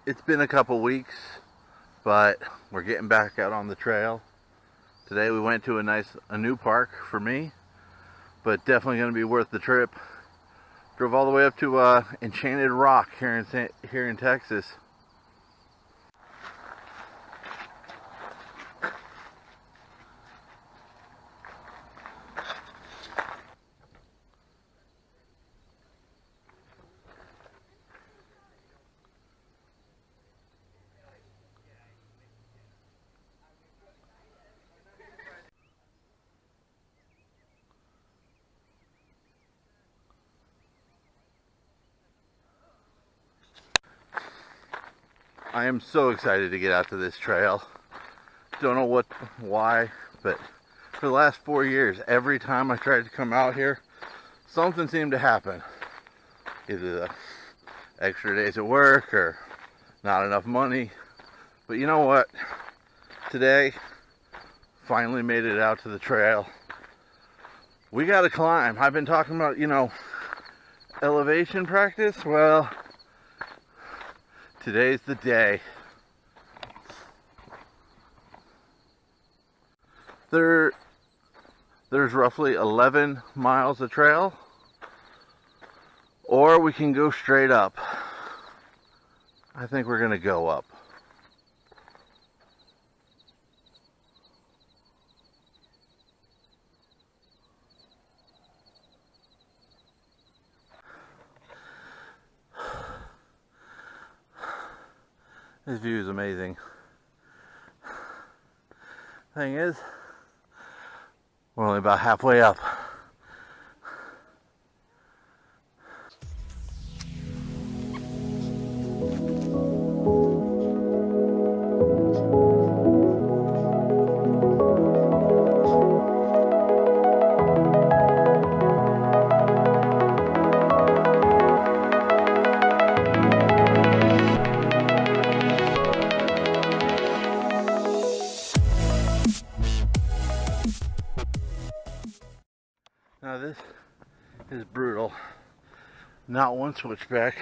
It's been a couple weeks, but we're getting back out on the trail. Today we went to a new park for me, but definitely going to be worth the trip. Drove all the way up to Enchanted Rock here in Texas. I am so excited to get out to this trail. Don't know why, but for the last 4 years, every time I tried to come out here, something seemed to happen. Either the extra days at work or not enough money. But you know what? Today, finally made it out to the trail. We gotta climb. I've been talking about, elevation practice. Well, today's the day. There's roughly 11 miles of trail, or we can go straight up. I think we're gonna go up. This view is amazing. Thing is, we're only about halfway up. Now this is brutal. Not one switchback,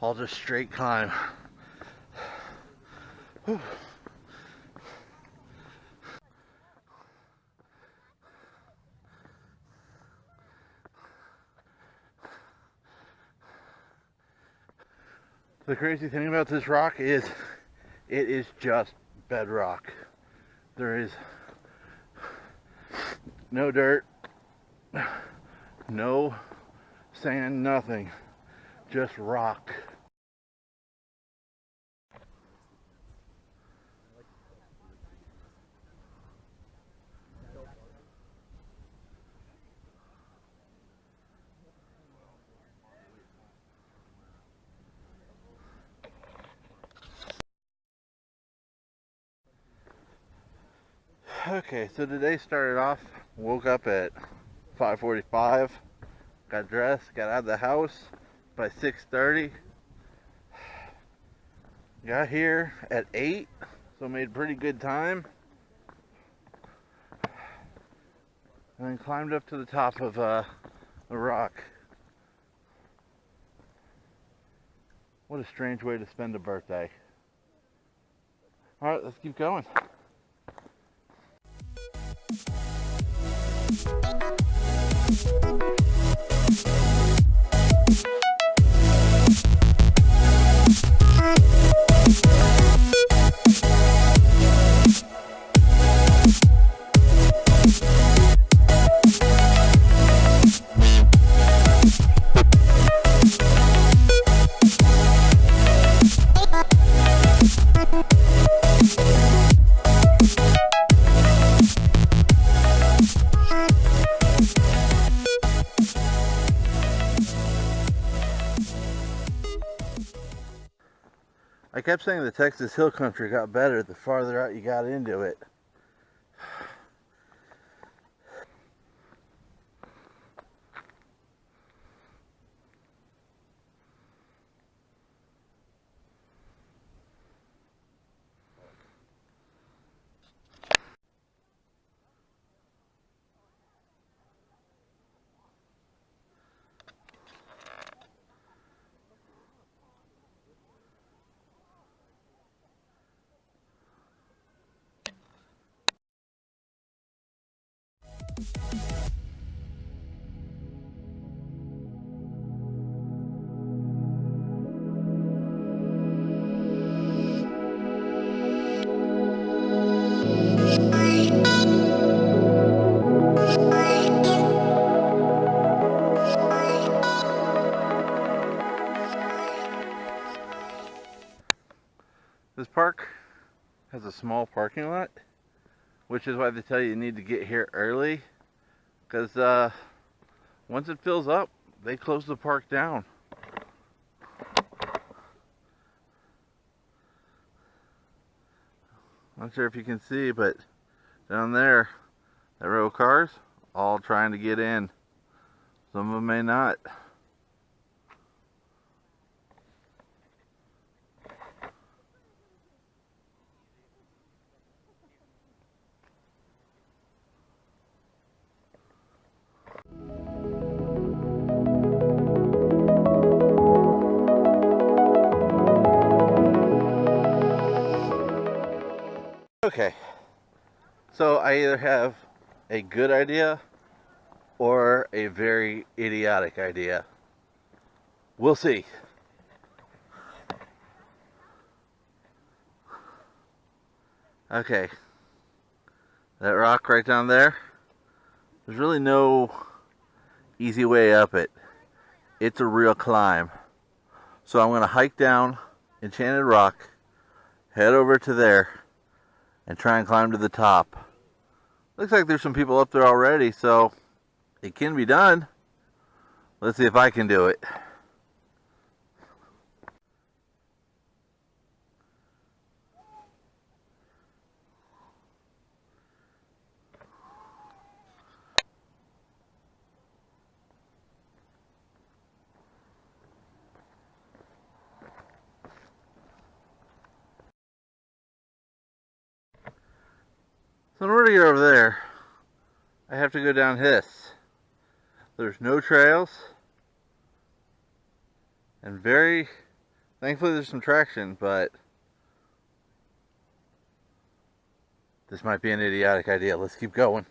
all just straight climb. Whew. The crazy thing about this rock is it is just bedrock. There is no dirt, no sand, nothing, just rock. Okay, so today started off, woke up at 5:45, got dressed, got out of the house by 6:30, got here at 8, so made pretty good time, and then climbed up to the top of a rock. What a strange way to spend a birthday. Alright, let's keep going. I kept saying the Texas hill country got better the farther out you got into it. This park has a small parking lot, which is why they tell you need to get here early, because once it fills up, they close the park down. Not sure if you can see, but down there, that row of cars, all trying to get in. Some of them may not. Okay, so I either have a good idea or a very idiotic idea. We'll see. Okay, that rock right down there, there's really no easy way up it. It's a real climb. So I'm gonna hike down Enchanted Rock, head over to there, and try and climb to the top. Looks like there's some people up there already, so it can be done. Let's see if I can do it. So in order to get over there, I have to go down this. There's no trails, and thankfully there's some traction, but this might be an idiotic idea. Let's keep going.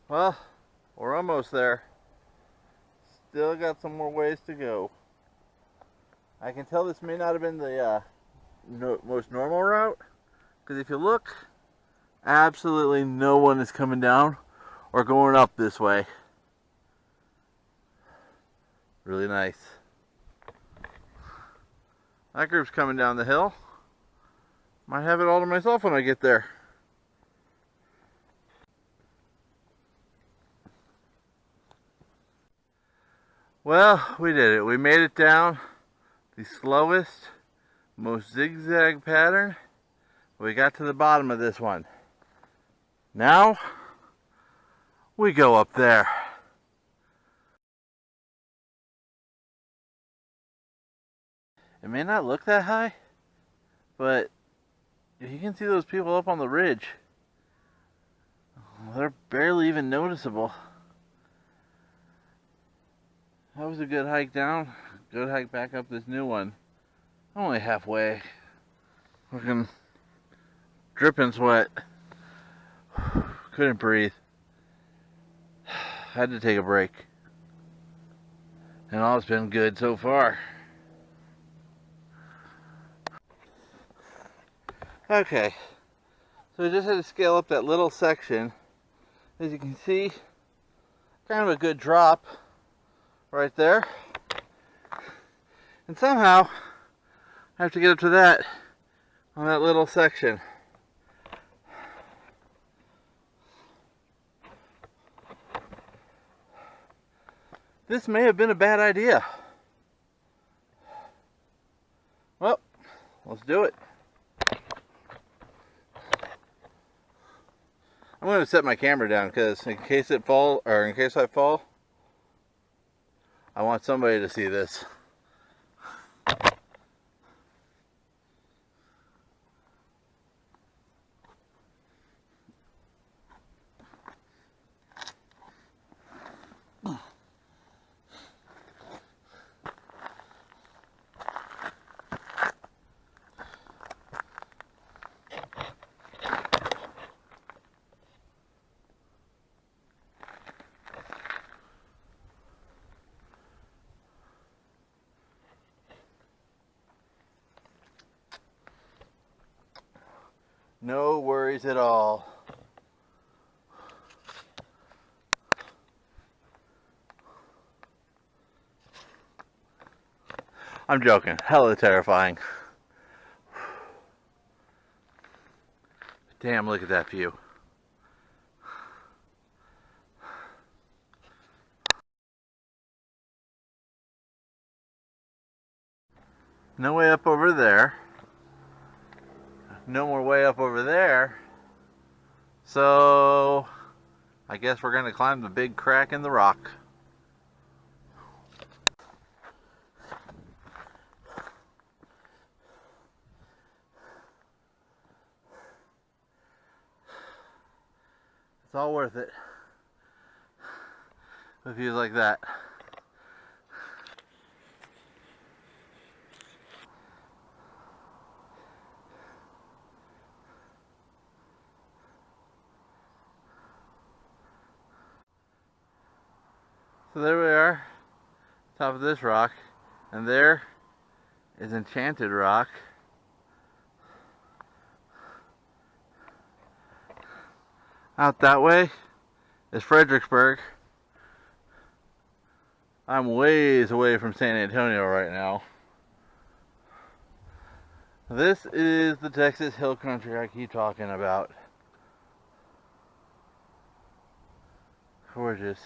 Well, we're almost there. Still got some more ways to go. I can tell this may not have been the most normal route, because if you look, absolutely no one is coming down or going up this way. Really nice. That group's coming down the hill. Might have it all to myself when I get there. Well, we did it. We made it down the slowest, most zigzag pattern. We got to the bottom of this one. Now, we go up there. It may not look that high, but you can see those people up on the ridge. They're barely even noticeable. That was a good hike down. Good hike back up this new one. I'm only halfway. Looking dripping sweat. Couldn't breathe. Had to take a break. And all's been good so far. Okay. So we just had to scale up that little section. As you can see, kind of a good drop right there. And somehow I have to get up to that on that little section. This may have been a bad idea. Well, let's do it. I'm going to set my camera down because in case I fall, I want somebody to see this. No worries at all. I'm joking. Hella terrifying. Damn, look at that view. No way up over there. No more way up over there. So, I guess we're gonna climb the big crack in the rock. It's all worth it with views like that. So there we are, top of this rock, and there is Enchanted Rock. Out that way is Fredericksburg. I'm ways away from San Antonio right now. This is the Texas hill country I keep talking about. Gorgeous.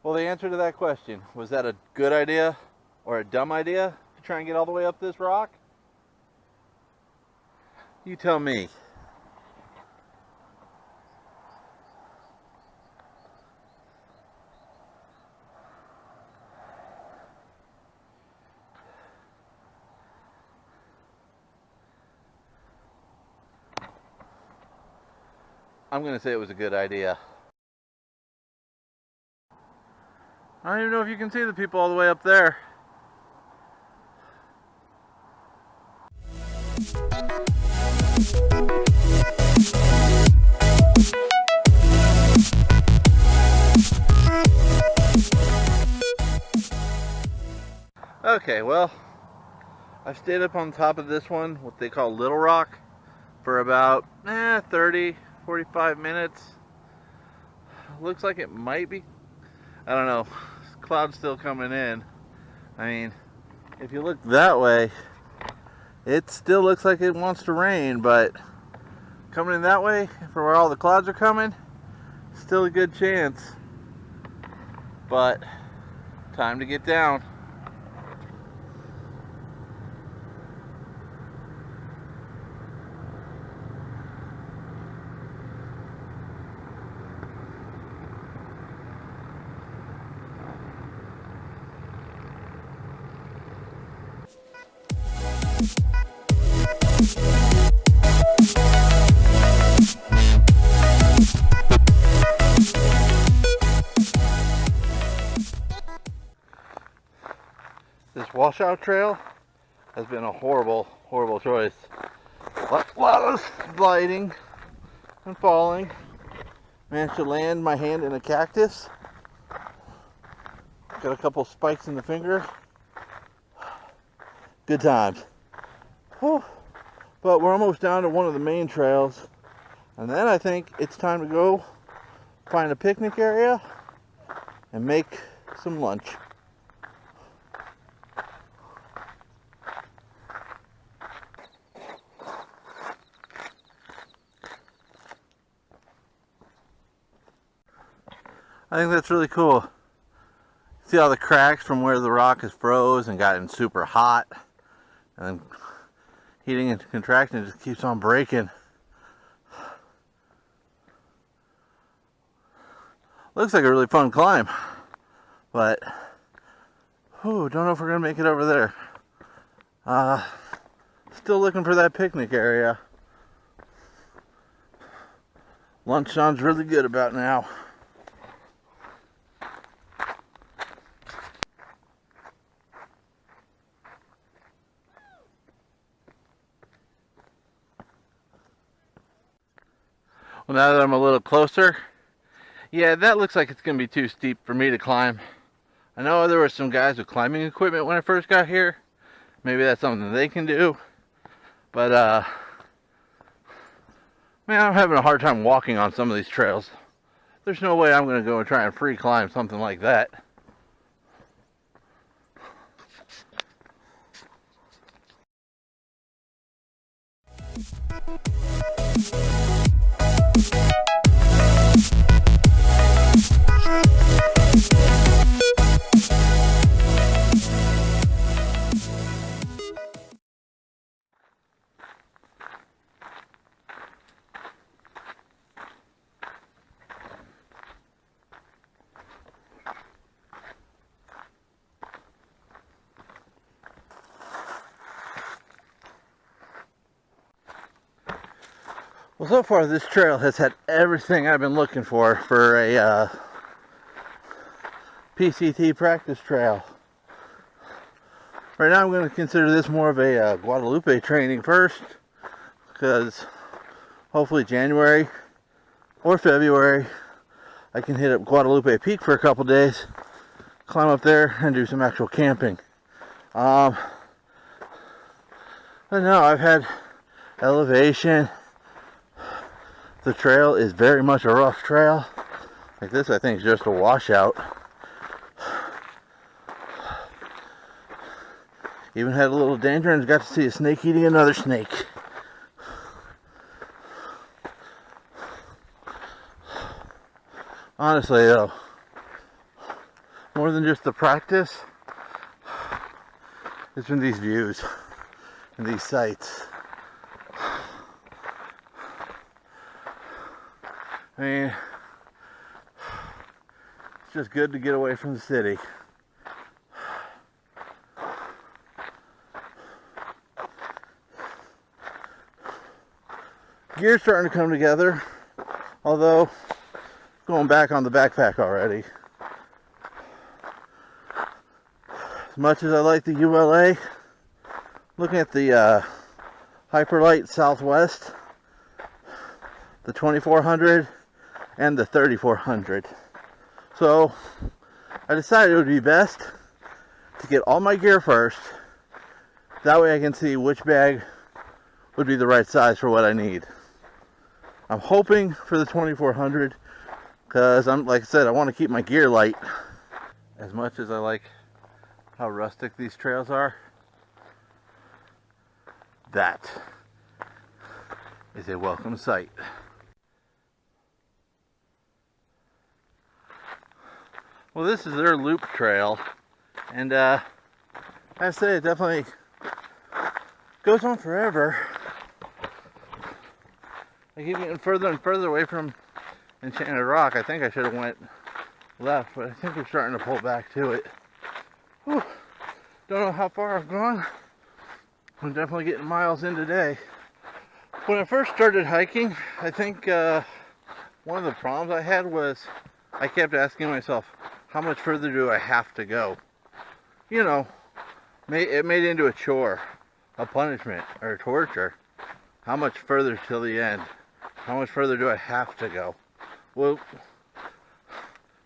Well, the answer to that question, was that a good idea or a dumb idea to try and get all the way up this rock? You tell me. I'm going to say it was a good idea. I don't even know if you can see the people all the way up there. Okay, well, I've stayed up on top of this one, what they call Little Rock, for about 30, 45 minutes. Looks like it might be, I don't know, clouds still coming in. I mean, if you look that way, it still looks like it wants to rain, but coming in that way, for where all the clouds are coming, still a good chance. But, time to get down. This washout trail has been a horrible, horrible choice. A lot of sliding and falling. Managed to land my hand in a cactus. Got a couple spikes in the finger. Good times. Whew. But we're almost down to one of the main trails. And then I think it's time to go find a picnic area and make some lunch. I think that's really cool. See all the cracks from where the rock is froze and gotten super hot, and then heating and contracting just keeps on breaking. Looks like a really fun climb, but don't know if we're gonna make it over there. Still looking for that picnic area. Lunch sounds really good about now. Well, now that I'm a little closer, yeah, that looks like it's gonna be too steep for me to climb. I know there were some guys with climbing equipment when I first got here. Maybe that's something they can do. But, man, I'm having a hard time walking on some of these trails. There's no way I'm going to go and try and free climb something like that. Well, so far this trail has had everything I've been looking for a PCT practice trail. Right now I'm going to consider this more of a Guadalupe training first, because hopefully January or February I can hit up Guadalupe Peak for a couple days, climb up there and do some actual camping. I don't know, I've had elevation. The trail is very much a rough trail. Like this, I think, is just a washout. Even had a little danger and got to see a snake eating another snake. Honestly, though, more than just the practice, it's been these views and these sights. I mean, it's just good to get away from the city. Gear's starting to come together, although going back on the backpack already. As much as I like the ULA, looking at the Hyperlight Southwest, the 2400 and the 3400. So I decided it would be best to get all my gear first. That way I can see which bag would be the right size for what I need. I'm hoping for the 2400 because like I said, I want to keep my gear light. As much as I like how rustic these trails are, that is a welcome sight. Well, this is their loop trail, and I say it definitely goes on forever. I keep getting further and further away from Enchanted Rock. I think I should have went left, but I think we're starting to pull back to it. Whew. Don't know how far I've gone. I'm definitely getting miles in today. When I first started hiking, I think one of the problems I had was I kept asking myself, how much further do I have to go? You know, it made it into a chore, a punishment, or a torture. How much further till the end? How much further do I have to go? Well,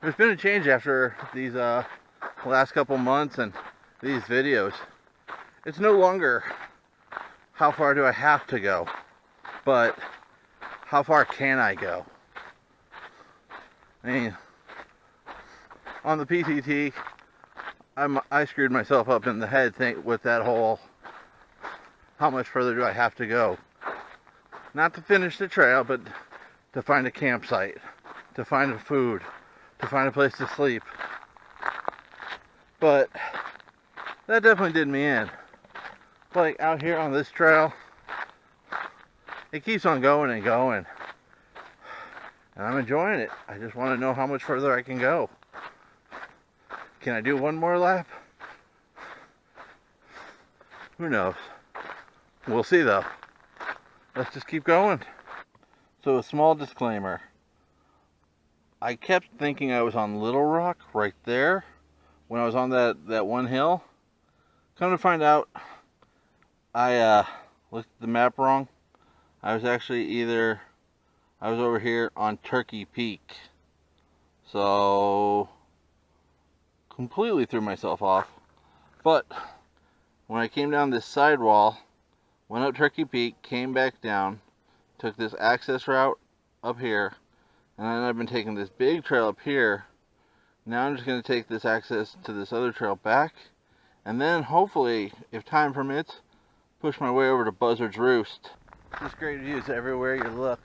there's been a change after these last couple months and these videos. It's no longer how far do I have to go, but how far can I go? I mean, on the PCT, I screwed myself up in the head with that whole how much further do I have to go? Not to finish the trail, but to find a campsite, to find food, to find a place to sleep. But that definitely did me in. Like out here on this trail, it keeps on going and going. and I'm enjoying it. I just want to know how much further I can go. Can I do one more lap? Who knows? We'll see though. Let's just keep going. So a small disclaimer. I kept thinking I was on Little Rock right there when I was on that one hill. Come to find out, I looked at the map wrong. I was actually I was over here on Turkey Peak. So completely threw myself off. But when I came down this sidewall, went up Turkey Peak, came back down, took this access route up here, and then I've been taking this big trail up here. Now I'm just going to take this access to this other trail back, and then hopefully, if time permits, push my way over to Buzzard's Roost. Just great views everywhere you look.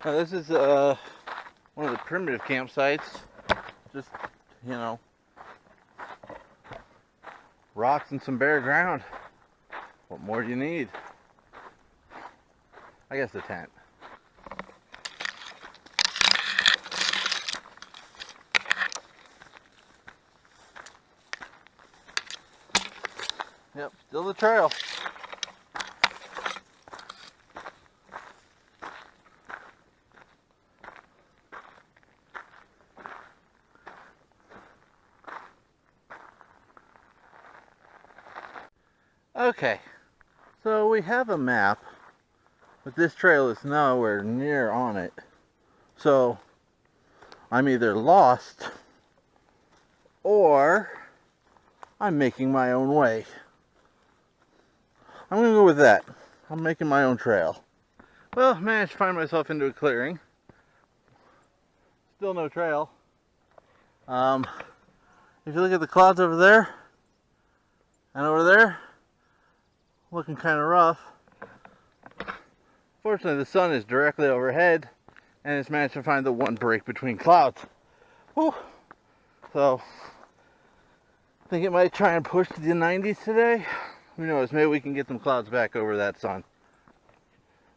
Now this is one of the primitive campsites. Just, you know, rocks and some bare ground. What more do you need? I guess a tent. Yep, still the trail. Okay, so we have a map, but this trail is nowhere near on it. So I'm either lost or I'm making my own way. I'm gonna go with that. I'm making my own trail. Well, managed to find myself into a clearing. Still no trail. If you look at the clouds over there and over there, looking kind of rough. Fortunately, the sun is directly overhead, and it's managed to find the one break between clouds. Whew. So, I think it might try and push to the 90s today. Who knows? Maybe we can get some clouds back over that sun.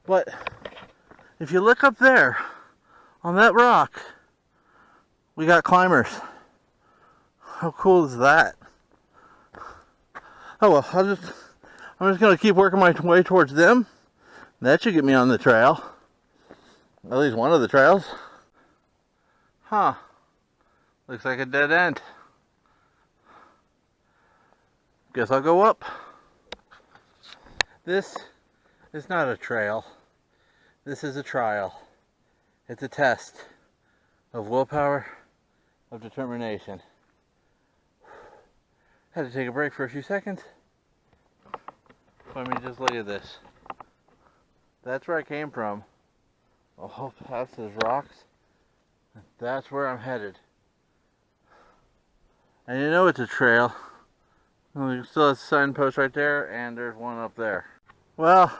But if you look up there on that rock, we got climbers. How cool is that? Oh well, I'm just gonna keep working my way towards them. That should get me on the trail. At least one of the trails. Huh. Looks like a dead end. Guess I'll go up. This is not a trail. This is a trial. It's a test of willpower, of determination. Had to take a break for a few seconds. I mean, just look at this. That's where I came from. Oh, past those rocks. That's where I'm headed. And you know it's a trail. We still have a signpost right there, and there's one up there. Well,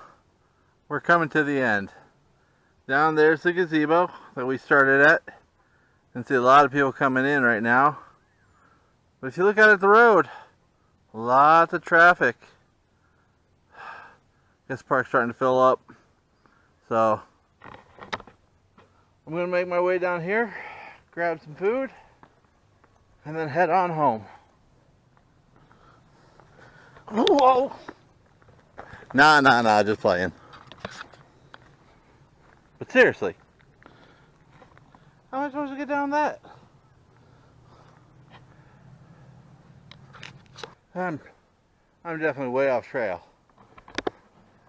we're coming to the end. Down there's the gazebo that we started at. You can see a lot of people coming in right now. But if you look out at the road, lots of traffic. This park's starting to fill up. So, I'm going to make my way down here, grab some food, and then head on home. Whoa! Nah, just playing. But seriously, how am I supposed to get down that? I'm definitely way off trail.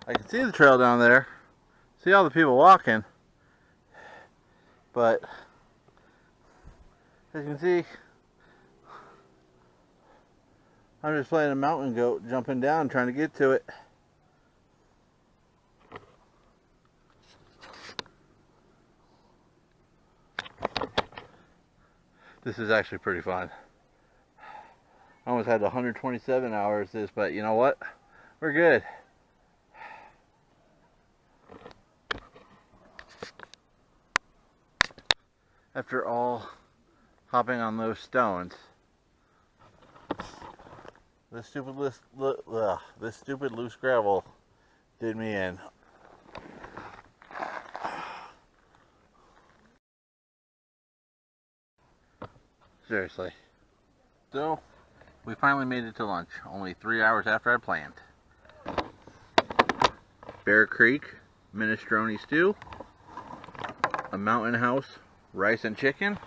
I can see the trail down there, see all the people walking, but as you can see, I'm just playing a mountain goat, jumping down, trying to get to it. This is actually pretty fun. I almost had 127 hours this, but you know what? We're good. After all hopping on those stones, this stupid loose gravel did me in. Seriously. So, we finally made it to lunch, only 3 hours after I planned. Bear Creek minestrone stew, a Mountain House rice and chicken,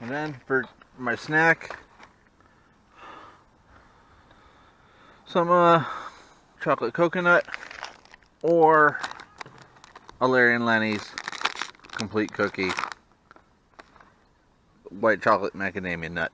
and then for my snack, some chocolate coconut or a Larry and Lenny's complete cookie white chocolate macadamia nut.